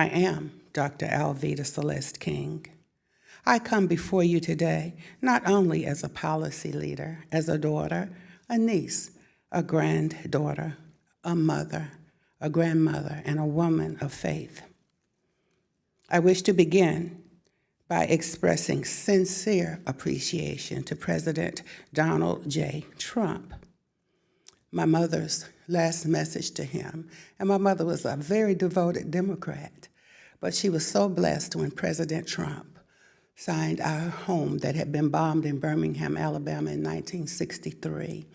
I am Dr. Alveda Celeste King. I come before you today not only as a policy leader, as a daughter, a niece, a granddaughter, a mother, a grandmother, and a woman of faith. I wish to begin by expressing sincere appreciation to President Donald J. Trump. My mother's last message to him, and my mother was a very devoted Democrat, but she was so blessed when President Trump signed our home that had been bombed in Birmingham, Alabama in 1963,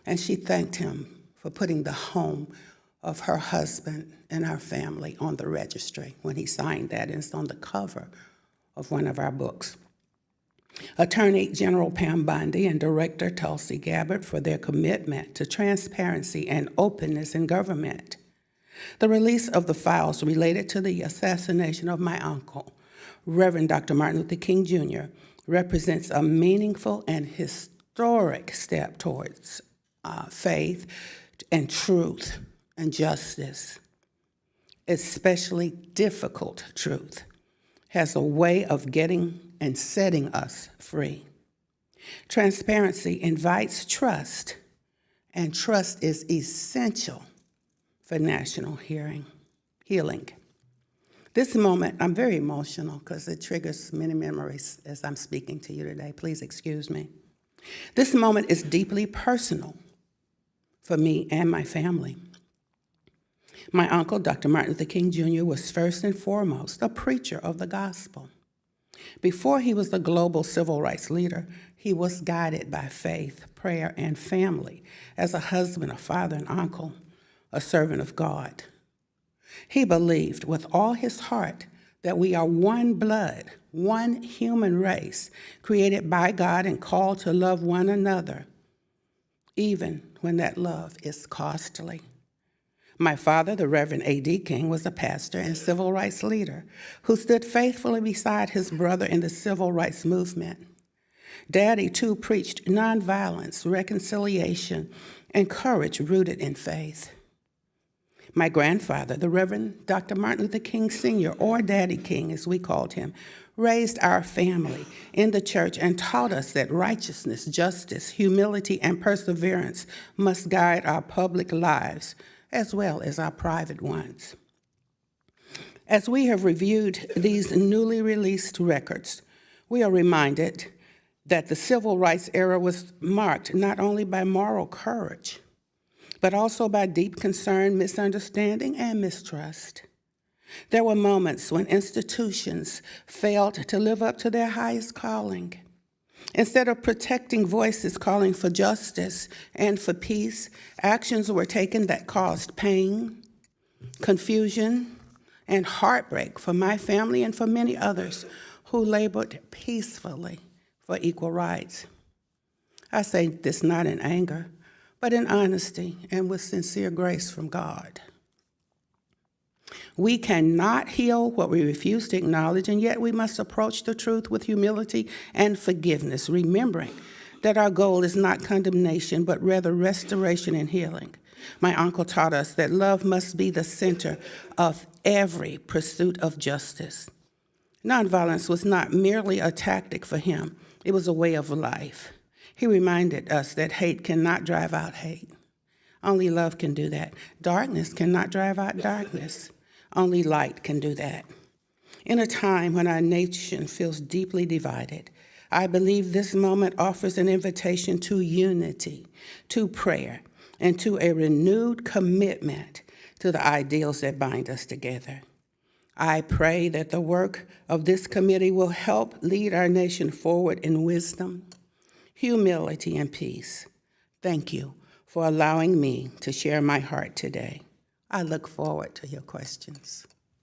and she thanked him for putting the home of her husband and our family on the registry when he signed that, and it's on the cover of one of our books. Attorney General Pam Bondi and Director Tulsi Gabbard for their commitment to transparency and openness in government. The release of the files related to the assassination of my uncle, Reverend Dr. Martin Luther King Jr., represents a meaningful and historic step towards faith and truth and justice. Especially difficult truth has a way of getting and setting us free. Transparency invites trust, and trust is essential for national healing. This moment, I'm very emotional because it triggers many memories as I'm speaking to you today. Please excuse me. This moment is deeply personal for me and my family. My uncle, Dr. Martin Luther King Jr., was first and foremost a preacher of the gospel. Before he was a global civil rights leader, he was guided by faith, prayer, and family as a husband, a father, an uncle, a servant of God. He believed with all his heart that we are one blood, one human race, created by God and called to love one another, even when that love is costly. My father, the Reverend AG King, was a pastor and civil rights leader who stood faithfully beside his brother in the civil rights movement. Daddy, too, preached nonviolence, reconciliation, and courage rooted in faith. My grandfather, the Reverend Dr. Martin Luther King Sr., or Daddy King, as we called him, raised our family in the church and taught us that righteousness, justice, humility, and perseverance must guide our public lives as well as our private ones. As we have reviewed these newly released records, we are reminded that the civil rights era was marked not only by moral courage, but also by deep concern, misunderstanding, and mistrust. There were moments when institutions failed to live up to their highest calling. Instead of protecting voices calling for justice and for peace, actions were taken that caused pain, confusion, and heartbreak for my family and for many others who labored peacefully for equal rights. I say this not in anger, but in honesty and with sincere grace from God. We cannot heal what we refuse to acknowledge, and yet we must approach the truth with humility and forgiveness, remembering that our goal is not condemnation, but rather restoration and healing. My uncle taught us that love must be the center of every pursuit of justice. Nonviolence was not merely a tactic for him, it was a way of life. He reminded us that hate cannot drive out hate. Only love can do that. Darkness cannot drive out darkness. Only light can do that. In a time when our nation feels deeply divided, I believe this moment offers an invitation to unity, to prayer, and to a renewed commitment to the ideals that bind us together. I pray that the work of this committee will help lead our nation forward in wisdom, humility, and peace. Thank you for allowing me to share my heart today. I look forward to your questions.